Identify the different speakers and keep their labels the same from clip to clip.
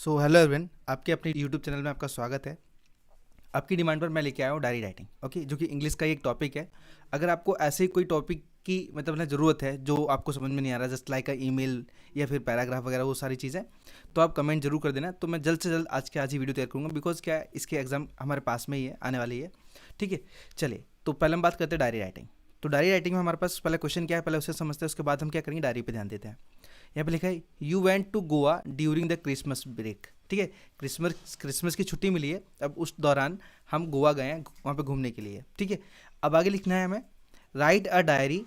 Speaker 1: So hello everyone, आपके अपने YouTube channel में आपका स्वागत है। आपकी डिमांड पर मैं लेके आया हूँ डायरी राइटिंग, ओके, जो कि इंग्लिश का ही एक टॉपिक है। अगर आपको ऐसे ही कोई टॉपिक की मतलब ना ज़रूरत है जो आपको समझ में नहीं आ रहा, जस्ट लाइक अ ईमेल या फिर पैराग्राफ वगैरह वो सारी चीज़ें, तो आप कमेंट जरूर कर देना। तो मैं जल्द से जल्द आज के आज ही वीडियो तैयार करूँगा, बिकॉज क्या है, इसके एग्ज़ाम हमारे पास में ही है, आने वाली है। ठीक है, चलिए तो पहले हम बात करते हैं डायरी राइटिंग। तो डायरी राइटिंग में हमारे पास पहले क्वेश्चन क्या है, पहले उसे समझते हैं, उसके बाद हम क्या करेंगे, डायरी पे ध्यान देते हैं। यहाँ पे लिखा है you went to Goa during the Christmas break. ठीक है, क्रिसमस की छुट्टी मिली है, अब उस दौरान हम गोवा गए हैं वहाँ पे घूमने के लिए। ठीक है, अब आगे लिखना है हमें, right a diary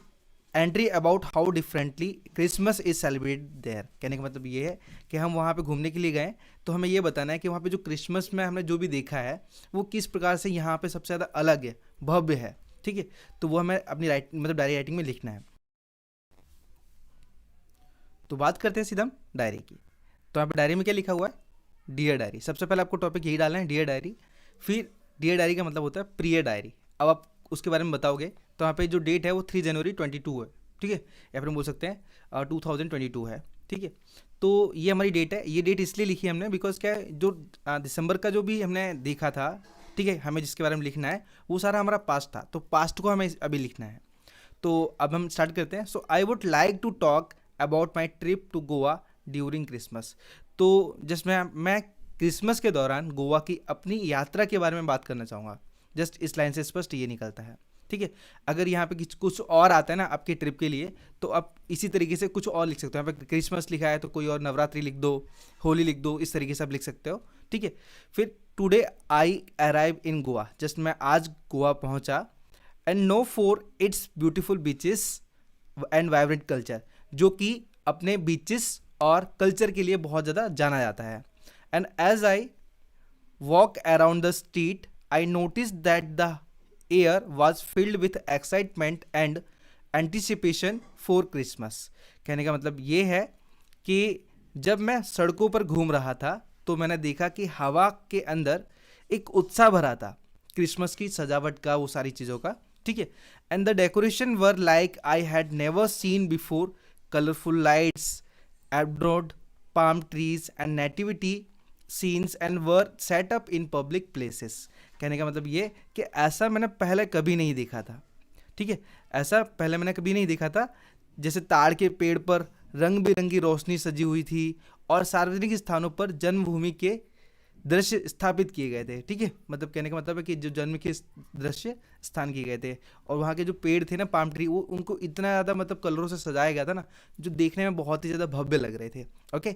Speaker 1: entry about how differently Christmas is celebrate their. कहने का मतलब ये है कि हम वहाँ पे घूमने के लिए गए, तो हमें ये बताना है कि वहाँ पे जो क्रिसमस में हमने जो भी देखा है वो किस प्रकार से यहाँ पे सबसे ज़्यादा अलग है, भव्य है। ठीक है, तो वो हमें अपनी डायरी राइटिंग में लिखना है। तो बात करते हैं सीधा हम डायरी की। तो यहाँ पे डायरी में क्या लिखा हुआ है, डियर डायरी। सबसे पहले आपको टॉपिक यही डालना है, डियर डायरी। फिर डियर डायरी का मतलब होता है प्रिय डायरी। अब आप उसके बारे में बताओगे तो यहाँ पे जो डेट है वो 3 जनवरी 22 है। ठीक है, या फिर हम बोल सकते हैं 2022 है। ठीक है, तो ये हमारी डेट है। ये डेट इसलिए लिखी हमने बिकॉज क्या है, जो दिसंबर का जो भी हमने देखा था, ठीक है, हमें जिसके बारे में लिखना है वो सारा हमारा पास्ट था, तो पास्ट को हमें अभी लिखना है। तो अब हम स्टार्ट करते हैं। So I would like to talk about my trip to Goa during Christmas. तो जिसमें मैं क्रिसमस के दौरान गोवा की अपनी यात्रा के बारे में बात करना चाहूँगा। जस्ट इस लाइन से स्पष्ट ये निकलता है। ठीक है, अगर यहाँ पे कुछ और आता है ना आपकी ट्रिप के लिए, तो आप इसी तरीके से कुछ और लिख सकते हो। यहाँ पे क्रिसमस लिखा है तो कोई और नवरात्रि लिख दो, होली लिख दो, इस तरीके से आप लिख सकते हो। ठीक है, फिर today I arrive in Goa, just मैं आज गोवा पहुँचा, and known for its beautiful beaches and vibrant culture, जो कि अपने बीचेस और कल्चर के लिए बहुत ज़्यादा जाना जाता है। And as I walk around the street I notice that the air was filled with excitement and anticipation for Christmas. कहने का मतलब ये है कि जब मैं सड़कों पर घूम रहा था तो मैंने देखा कि हवा के अंदर एक उत्साह भरा था क्रिसमस की सजावट का, वो सारी चीज़ों का। ठीक है, and the decoration were like I had never seen before, colourful lights, abroad palm trees and nativity scenes and were set up in public places। कहने का मतलब ये कि ऐसा मैंने पहले कभी नहीं देखा था। ठीक है, ऐसा पहले मैंने कभी नहीं देखा था। जैसे ताड़ के पेड़ पर रंग बिरंगी रोशनी सजी हुई थी और सार्वजनिक स्थानों पर जन्मभूमि के दृश्य स्थापित किए गए थे। ठीक है, मतलब कहने का मतलब है कि जो जन्म के दृश्य स्थान किए गए थे, और वहाँ के जो पेड़ थे ना, पाम ट्री, वो उनको इतना ज़्यादा मतलब कलरों से सजाया गया था ना, जो देखने में बहुत ही ज़्यादा भव्य लग रहे थे। ओके,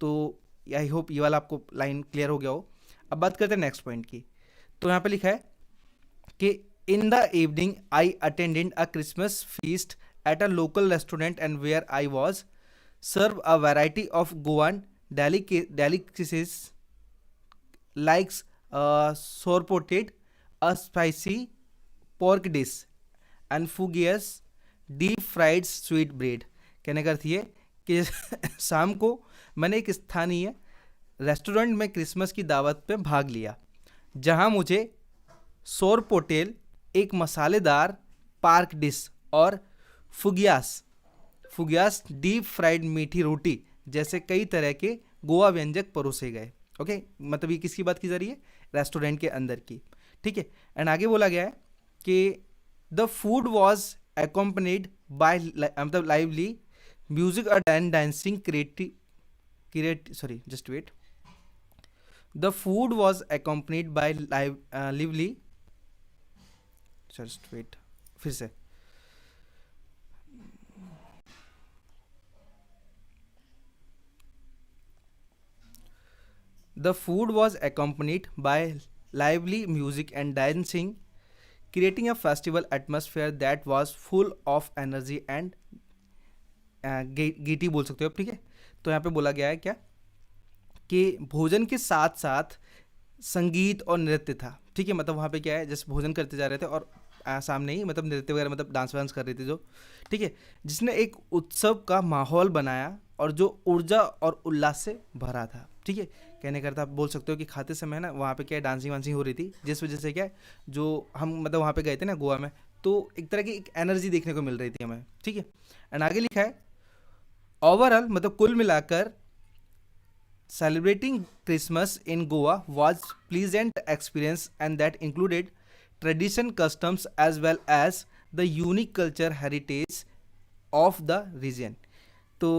Speaker 1: तो आई होप ये वाला आपको लाइन क्लियर हो गया हो। अब बात करते हैं नेक्स्ट पॉइंट की। तो यहाँ पे लिखा है कि in the evening I attended a Christmas feast at a local restaurant and where I was serve a variety of Goan delicacies likes sorported, a spicy pork dish and fugues deep fried sweet bread। कहने का अर्थ ये कि शाम को मैंने एक स्थानीय restaurant में क्रिसमस की दावत पे भाग लिया, जहां मुझे सोरपोटेल, एक मसालेदार पार्क डिश, और फुगियास डीप फ्राइड मीठी रोटी जैसे कई तरह के गोवा व्यंजक परोसे गए। ओके, मतलब ये किसकी बात की जा रही है, रेस्टोरेंट के अंदर की। ठीक है, एंड आगे बोला गया है कि the food was accompanied by मतलब lively music and dancing sorry just wait, the food was accompanied by lively, just wait, फिर से, the food was accompanied by lively music and dancing, creating a festival atmosphere that was full of energy and गीटी बोल सकते हो आप। ठीक है, तो यहाँ पे बोला गया है क्या कि भोजन के साथ साथ संगीत और नृत्य था। ठीक है, मतलब वहाँ पे क्या है, जैसे भोजन करते जा रहे थे और सामने ही मतलब नृत्य वगैरह, मतलब डांस वांस कर रहे थे जो। ठीक है, जिसने एक उत्सव का माहौल बनाया और जो ऊर्जा और उल्लास से भरा था। ठीक है, कहने का अर्थ आप बोल सकते हो कि खाते समय ना वहाँ पे क्या है, डांसिंग वांसिंग हो रही थी, जिस वजह से क्या है, जो हम मतलब वहाँ पे गए थे ना गोवा में, तो एक तरह की एक एनर्जी देखने को मिल रही थी हमें। ठीक है, एंड आगे लिखा है ओवरऑल, मतलब कुल मिलाकर celebrating Christmas in Goa was pleasant experience and that included tradition customs as well as the unique culture heritage of the region. तो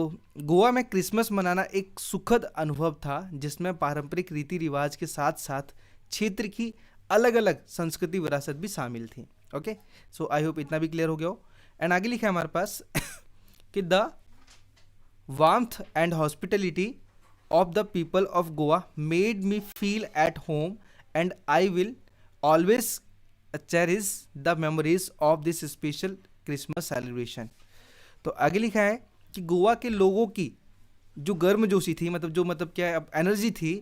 Speaker 1: गोवा में क्रिसमस मनाना एक सुखद अनुभव था जिसमें पारंपरिक रीति रिवाज के साथ साथ क्षेत्र की अलग अलग संस्कृति विरासत भी शामिल थी. ओके, सो आई होप इतना भी क्लियर हो गया हो. एंड आगे लिखा है हमारे पास कि the warmth and hospitality of the people of Goa made me feel at home and I will always cherish the memories of this special Christmas celebration. तो आगे लिखा है कि गोवा के लोगों की जो गर्मजोशी थी, मतलब क्या एनर्जी थी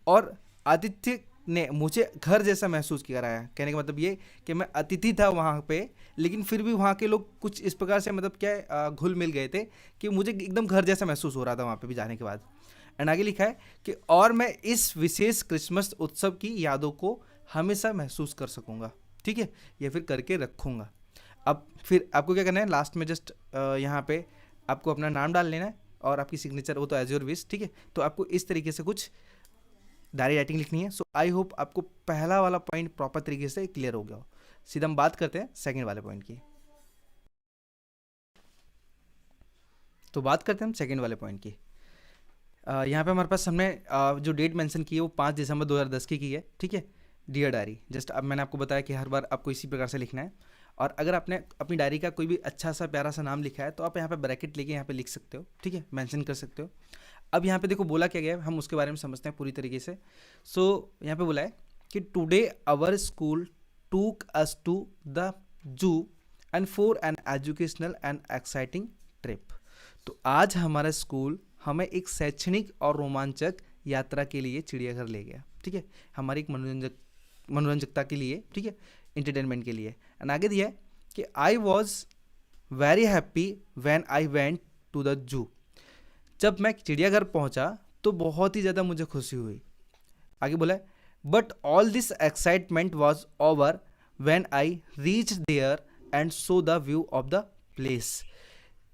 Speaker 1: और आतिथ्य ने मुझे घर जैसा महसूस कराया. कहने का मतलब ये कि मैं अतिथि था वहाँ पे, लेकिन फिर भी वहाँ के लोग कुछ इस प्रकार से मतलब क्या घुल मिल गए थे कि मुझे एकदम घर जैसा महसूस हो रहा था वहाँ पे भी जाने के बाद. एंड आगे लिखा है कि और मैं इस विशेष क्रिसमस उत्सव की यादों को हमेशा महसूस कर सकूँगा. ठीक है, या फिर करके रखूँगा. अब फिर आपको क्या करना है, लास्ट में जस्ट यहाँ पे आपको अपना नाम डाल लेना है और आपकी सिग्नेचर, वो तो एज योर विश. ठीक है, तो आपको इस तरीके से कुछ डायरी राइटिंग लिखनी है. सो आई होप आपको पहला वाला पॉइंट प्रॉपर तरीके से क्लियर हो गया हो. सीधा हम बात करते हैं सेकंड वाले पॉइंट की. तो बात करते हैं हम सेकंड वाले पॉइंट की. यहाँ पे हमारे पास हमने जो डेट मेंशन की है वो 5 दिसंबर 2010 की है. ठीक है, डियर डायरी. जस्ट अब मैंने आपको बताया कि हर बार आपको इसी प्रकार से लिखना है. और अगर आपने अपनी डायरी का कोई भी अच्छा सा प्यारा सा नाम लिखा है तो आप यहाँ पे ब्रैकेट लेके यहाँ पे लिख सकते हो. ठीक है, मेंशन कर सकते हो. अब यहाँ पे देखो बोला क्या गया है, हम उसके बारे में समझते हैं पूरी तरीके से. सो यहाँ पे बोला है कि today our school took us to the zoo and for an educational and exciting trip. तो आज हमारा स्कूल हमें एक शैक्षणिक और रोमांचक यात्रा के लिए चिड़ियाघर ले गया. ठीक है, हमारी एक मनोरंजकता के लिए. ठीक है, इंटरटेनमेंट के लिए. एंड आगे दिया है कि I was very happy when I went to the zoo. जब मैं चिड़ियाघर पहुंचा तो बहुत ही ज़्यादा मुझे खुशी हुई. आगे बोला है but all this excitement was over when I reach there and so the view of the place.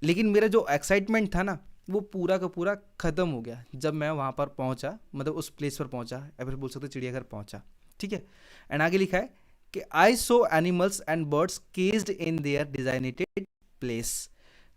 Speaker 1: लेकिन मेरा जो एक्साइटमेंट था ना वो पूरा का पूरा ख़त्म हो गया जब मैं वहाँ पर पहुँचा, मतलब उस प्लेस पर पहुँचा, या फिर बोल सकते चिड़ियाघर पहुँचा. ठीक है, एंड आगे लिखा है कि I saw animals and birds caged in their designated place.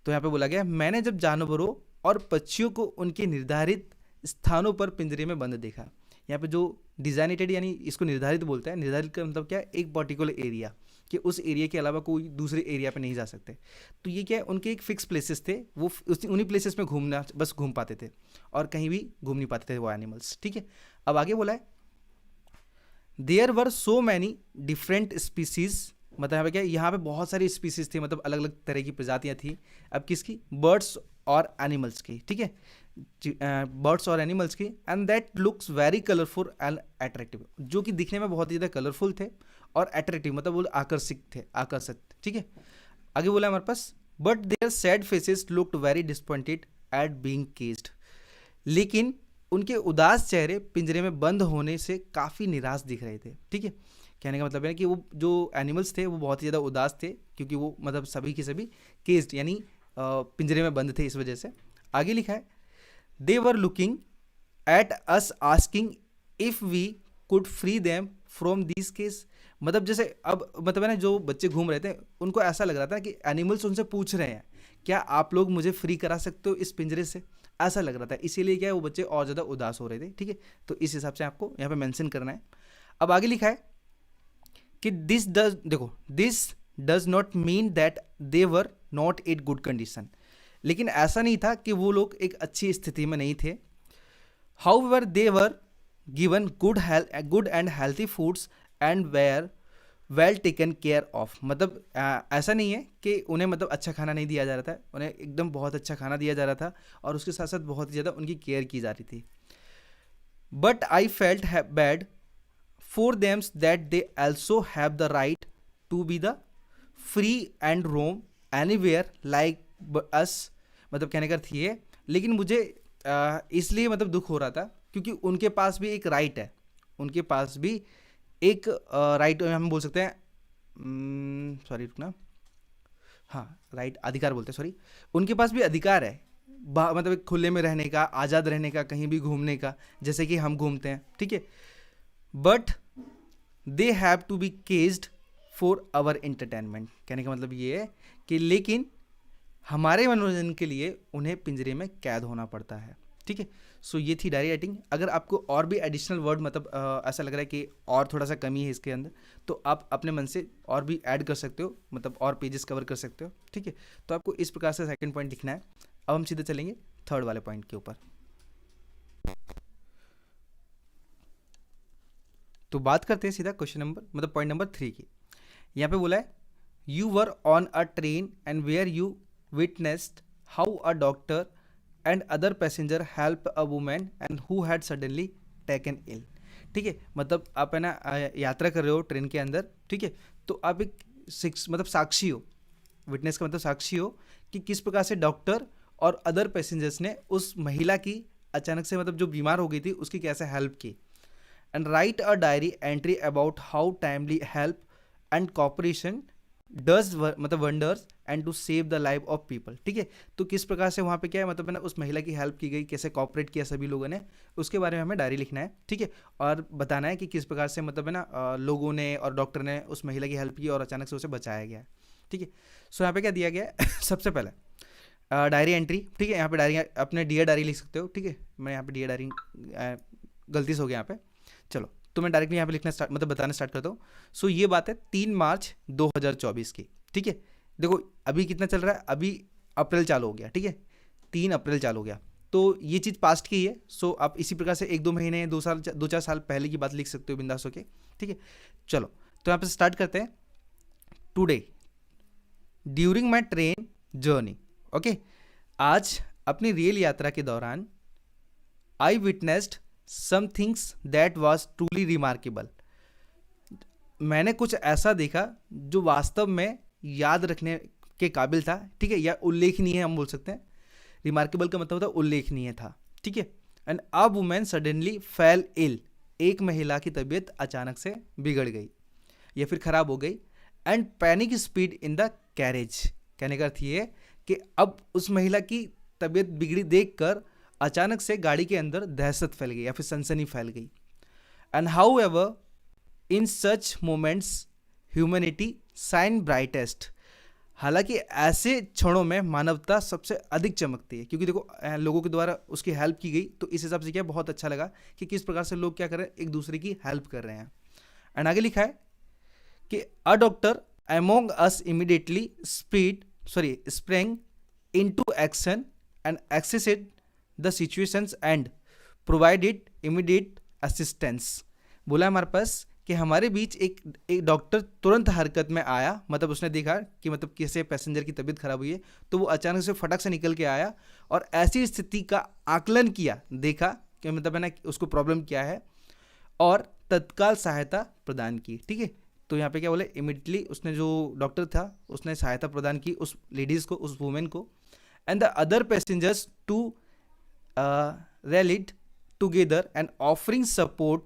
Speaker 1: तो यहाँ पे बोला गया मैंने जब जानवरों और पक्षियों को उनके निर्धारित स्थानों पर पिंजरे में बंद देखा. यहाँ पे जो डिजाइनेटेड यानी इसको निर्धारित बोलते हैं. निर्धारित का मतलब क्या है, एक पर्टिकुलर एरिया, कि उस एरिया के अलावा कोई दूसरे एरिया पे नहीं जा सकते. तो ये क्या है, उनके एक फिक्स प्लेसेस थे, वो उन्हीं प्लेसेस में घूम पाते थे और कहीं भी घूम नहीं पाते थे वो एनिमल्स. ठीक है, अब आगे बोला है there were so many different species. मतलब यहाँ पे बहुत सारी स्पीसीज थी, मतलब अलग अलग तरह की प्रजातियाँ थी. अब किसकी, बर्ड्स और एनिमल्स की. ठीक है, बर्ड्स और एनिमल्स की. And that looks very colourful and attractive, जो कि दिखने में बहुत ही ज़्यादा कलरफुल थे और अट्रैक्टिव, मतलब वो आकर्षक. ठीक है, आगे बोला हमारे पास but their sad faces looked very disappointed at being caged. लेकिन उनके उदास चेहरे पिंजरे में बंद होने से काफ़ी निराश दिख रहे थे. ठीक है, कहने का मतलब है कि वो जो एनिमल्स थे वो बहुत ही ज़्यादा उदास थे क्योंकि वो मतलब सभी के सभी केज्ड यानी पिंजरे में बंद थे, इस वजह से. आगे लिखा है they were looking at us asking if we could free them from this cage. मतलब जैसे अब मतलब है ना, जो बच्चे घूम रहे थे उनको ऐसा लग रहा था कि एनिमल्स उनसे पूछ रहे हैं क्या आप लोग मुझे फ्री करा सकते हो इस पिंजरे से, ऐसा लग रहा था. इसीलिए क्या है, वो बच्चे और ज़्यादा उदास हो रहे थे. ठीक है, तो इस हिसाब से आपको यहाँ पे मेंशन करना है. अब आगे लिखा है कि this does not mean that they were not in good condition. लेकिन ऐसा नहीं था कि वो लोग एक अच्छी स्थिति में नहीं थे. However they were given good and healthy foods and were well taken care of. मतलब ऐसा नहीं है कि उन्हें मतलब अच्छा खाना नहीं दिया जा रहा था, उन्हें एकदम बहुत अच्छा खाना दिया जा रहा था और उसके साथ साथ बहुत ही ज़्यादा उनकी केयर की जा रही थी. But I felt bad for them that they also have the right to be the free and roam anywhere like us. मतलब कहने का अर्थ ये है, लेकिन मुझे इसलिए मतलब दुख हो रहा था क्योंकि उनके पास भी एक राइट है, उनके पास भी एक राइट हम बोल सकते हैं, सॉरी रुकना, हाँ राइट अधिकार बोलते हैं, सॉरी, उनके पास भी अधिकार है मतलब खुले में रहने का, आज़ाद रहने का, कहीं भी घूमने का, जैसे कि हम घूमते हैं, ठीक है। But they have to be caged for our entertainment. कहने का मतलब ये है कि लेकिन हमारे मनोरंजन के लिए उन्हें पिंजरे में कैद होना पड़ता है, ठीक है। सो ये थी डायरी राइटिंग। अगर आपको और भी एडिशनल वर्ड मतलब ऐसा लग रहा है कि और थोड़ा सा कमी है इसके अंदर, तो आप अपने मन से और भी ऐड कर सकते हो, मतलब और पेजेस कवर कर सकते हो, ठीक है। तो आपको इस प्रकार से सेकंड पॉइंट लिखना है। अब हम सीधे चलेंगे थर्ड वाले पॉइंट के ऊपर। तो बात करते हैं सीधा क्वेश्चन नंबर मतलब पॉइंट नंबर 3 की। यहाँ पे बोला है you were on a train and where you witnessed how a doctor and other passenger help a women and who had suddenly taken ill. ठीक है, मतलब आप है ना यात्रा कर रहे हो ट्रेन के अंदर, ठीक है। तो आप एक मतलब साक्षी हो, विटनेस का मतलब साक्षी हो कि किस प्रकार से डॉक्टर और अदर पैसेंजर्स ने उस महिला की अचानक से मतलब जो बीमार हो गई थी उसकी कैसे हेल्प की। And write a diary entry about how timely help and cooperation does मतलब wonders and to save the life of people. ठीक है, तो किस प्रकार से वहाँ पे क्या है मतलब है ना उस महिला की हेल्प की गई, कैसे कॉपरेट किया सभी लोगों ने, उसके बारे में हमें डायरी लिखना है, ठीक है। और बताना है कि किस प्रकार से मतलब है ना लोगों ने और डॉक्टर ने उस महिला की हेल्प की और अचानक से उसे बचाया गया, ठीक है। सो यहाँ पे क्या दिया गया है सबसे पहले डायरी एंट्री, ठीक है। यहाँ पे डायरी अपने डियर डायरी लिख सकते हो, ठीक है। मैं यहाँ पे डियर डायरी गलती से हो गया यहाँ पे, चलो तो मैं डायरेक्टली यहाँ पे लिखना स्टार्ट मतलब बताना स्टार्ट करता हूँ। सो ये बात है 3 मार्च 2024 की, ठीक है। देखो अभी कितना चल रहा है, अभी अप्रैल चालू हो गया, ठीक है, 3 अप्रैल चालू हो गया, तो ये चीज़ पास्ट की है। सो आप इसी प्रकार से 1-2 महीने 2-4 साल पहले की बात लिख सकते हो बिंदास होके, ठीक है। चलो तो यहाँ पे स्टार्ट करते हैं। Today during my train journey, okay, आज अपनी रेल यात्रा के दौरान I witnessed some things that was truly remarkable. मैंने कुछ ऐसा देखा जो वास्तव में याद रखने के काबिल था, ठीक है, या उल्लेखनीय हम बोल सकते हैं। रिमार्केबल का मतलब होता है उल्लेखनीय था, ठीक है। And a women suddenly fell ill, एक महिला की तबीयत अचानक से बिगड़ गई या फिर खराब हो गई। And panic speed in the carriage, कहने का अर्थ ये कि अब उस महिला की तबीयत बिगड़ी देखकर अचानक से गाड़ी के अंदर दहशत फैल गई या फिर सनसनी फैल गई। And how ever in such moments humanity shine brightest, हालांकि ऐसे क्षणों में मानवता सबसे अधिक चमकती है, क्योंकि देखो लोगों के द्वारा उसकी हेल्प की गई, तो इस हिसाब से क्या बहुत अच्छा लगा कि किस प्रकार से लोग क्या कर रहे हैं, एक दूसरे की हेल्प कर रहे हैं। एंड आगे लिखा है कि a doctor among us immediately spring into action and assessed the situations and provided immediate assistance. बोला हमारे पास कि हमारे बीच एक डॉक्टर तुरंत हरकत में आया, मतलब उसने देखा कि मतलब कैसे पैसेंजर की तबीयत खराब हुई है, तो वो अचानक से फटक से निकल के आया और ऐसी स्थिति का आकलन किया, देखा कि मतलब है ना उसको प्रॉब्लम क्या है, और तत्काल सहायता प्रदान की, ठीक है। तो यहाँ पे क्या बोले, इमीडिएटली उसने जो डॉक्टर था उसने सहायता प्रदान की उस लेडीज़ को, उस वुमेन को। And the other passengers too rallied together and offering support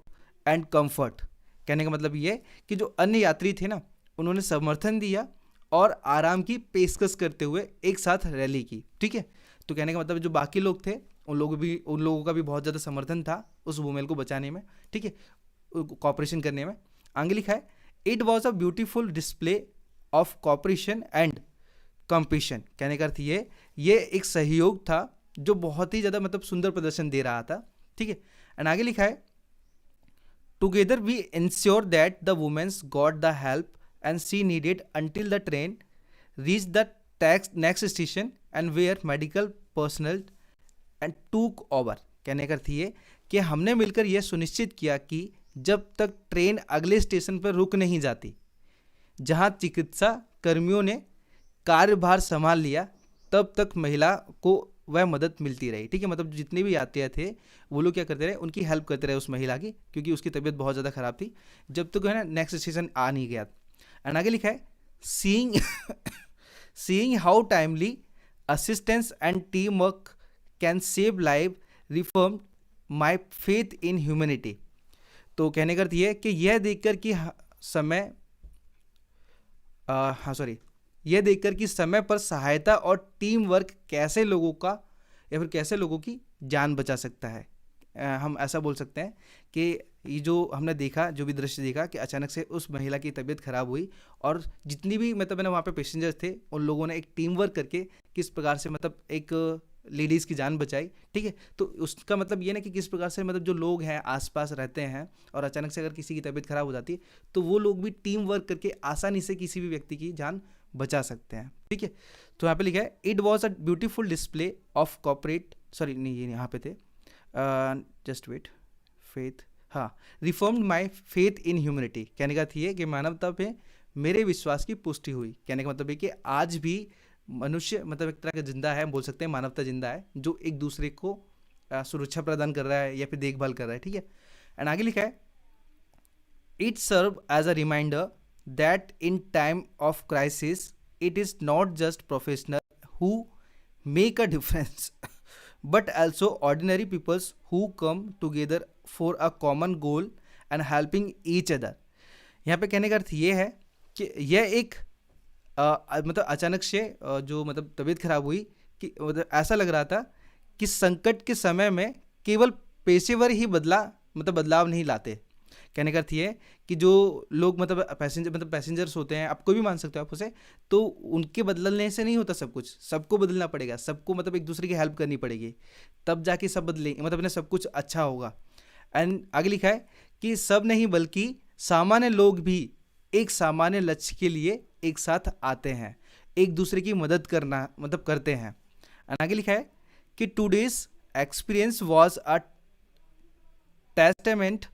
Speaker 1: and comfort. कहने का मतलब ये कि जो अन्य यात्री थे ना उन्होंने समर्थन दिया और आराम की पेशकश करते हुए एक साथ रैली की, ठीक है। तो कहने का मतलब जो बाकी लोग थे उन लोगों का भी बहुत ज़्यादा समर्थन था उस वुमेन को बचाने में, ठीक है, कॉपरेशन करने में। आगे लिखा है it was a beautiful display of cooperation and compassion. कहने का अर्थ ये एक सहयोग था जो बहुत ही ज़्यादा मतलब सुंदर प्रदर्शन दे रहा था, ठीक है। एंड आगे लिखा है together we ensure that the women's got the help and she needed until the train reach the next station and where medical personnel and took over. कहने का अर्थ ये कि हमने मिलकर यह सुनिश्चित किया कि जब तक ट्रेन अगले स्टेशन पर रुक नहीं जाती, जहां चिकित्सा कर्मियों ने कार्यभार संभाल लिया, तब तक महिला को वह मदद मिलती रही, ठीक है। मतलब जितने भी यात्री थे वो लोग क्या करते रहे, उनकी हेल्प करते रहे उस महिला की, क्योंकि उसकी तबीयत बहुत ज़्यादा खराब थी जब तक है ना नेक्स्ट स्टेशन आ नहीं गया। एंड आगे लिखा है seeing how timely assistance and team work can save life reform my faith in humanity. तो कहने का अर्थ ये है कि यह देखकर कि समय पर सहायता और टीम वर्क कैसे लोगों का या फिर कैसे लोगों की जान बचा सकता है। हम ऐसा बोल सकते हैं कि ये जो हमने देखा, जो भी दृश्य देखा कि अचानक से उस महिला की तबीयत खराब हुई और जितनी भी मतलब है ना वहाँ पे पैसेंजर्स थे, उन लोगों ने एक टीम वर्क करके किस प्रकार से मतलब एक लेडीज़ की जान बचाई। ठीक है, तो उसका मतलब ये ना कि किस प्रकार से मतलब जो लोग हैं आसपास रहते हैं और अचानक से अगर किसी की तबीयत खराब हो जाती है तो वो लोग भी टीम वर्क करके आसानी से किसी भी व्यक्ति की जान बचा सकते हैं। ठीक है, तो यहाँ पे लिखा है it was a beautiful display of corporate, sorry नहीं ये यहाँ पे थे, जस्ट वेट, फेथ, हाँ, reformed my faith in humanity. कहने का थी कि मानवता पे मेरे विश्वास की पुष्टि हुई। कहने का मतलब है कि आज भी मनुष्य मतलब एक तरह का जिंदा है, बोल सकते हैं मानवता जिंदा है, जो एक दूसरे को सुरक्षा प्रदान कर रहा है या फिर देखभाल कर रहा है। ठीक है, एंड आगे लिखा है it serve as a reminder that in time of crisis it is not just professional who make a difference but also ordinary peoples who come together for a common goal and helping each other। यहाँ पे कहने का अर्थ ये है कि यह एक मतलब अचानक से जो मतलब तबीयत खराब हुई कि मतलब ऐसा लग रहा था कि संकट के समय में केवल पेशेवर ही बदलाव नहीं लाते। कहने का अर्थ ये है कि जो लोग मतलब पैसेंजर्स होते हैं, आप कोई भी मान सकते हो आप उसे, तो उनके बदलने से नहीं होता सब कुछ, सबको बदलना पड़ेगा, सबको मतलब एक दूसरे की हेल्प करनी पड़ेगी, तब जाके सब बदलेंगे, मतलब ना सब कुछ अच्छा होगा। एंड आगे लिखा है कि सब नहीं बल्कि सामान्य लोग भी एक सामान्य लक्ष्य के लिए एक साथ आते हैं, एक दूसरे की मदद करना मतलब करते हैं। एंड आगे लिखा है कि today's experience was a testament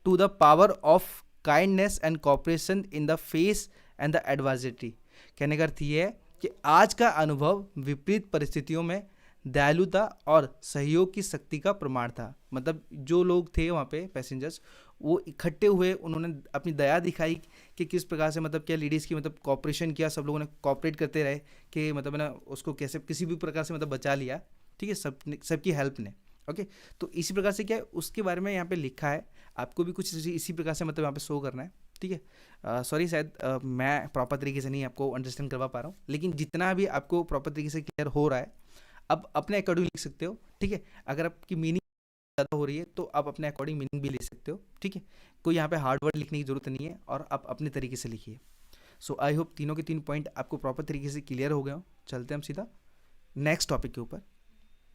Speaker 1: to the power of kindness and cooperation in the face and the adversity। कहने का अर्थ ये है कि आज का अनुभव विपरीत परिस्थितियों में दयालुता और सहयोग की शक्ति का प्रमाण था। मतलब जो लोग थे वहाँ पे पैसेंजर्स, वो इकट्ठे हुए, उन्होंने अपनी दया दिखाई कि किस प्रकार से मतलब क्या लेडीज़ की मतलब कॉपरेशन किया, सब लोगों ने कॉपरेट करते रहे कि मतलब ना उसको कैसे किसी भी प्रकार से मतलब बचा लिया। ठीक है, सबकी हेल्प ने। ओके, तो इसी प्रकार से क्या है उसके बारे में यहाँ पे लिखा है, आपको भी कुछ इसी प्रकार से मतलब यहाँ पे शो करना है। ठीक है, सॉरी शायद मैं प्रॉपर तरीके से नहीं आपको अंडरस्टैंड करवा पा रहा हूँ, लेकिन जितना भी आपको प्रॉपर तरीके से क्लियर हो रहा है अब अपने अकॉर्डिंग लिख सकते हो। ठीक है, अगर आपकी मीनिंग ज़्यादा हो रही है तो आप अपने अकॉर्डिंग मीनिंग भी ले सकते हो। ठीक है, कोई यहाँ पे हार्ड वर्ड लिखने की जरूरत नहीं है और आप अपने तरीके से लिखिए। सो आई होप तीनों के तीन पॉइंट आपको प्रॉपर तरीके से क्लियर हो गए हो। चलते हैं हम सीधा नेक्स्ट टॉपिक के ऊपर।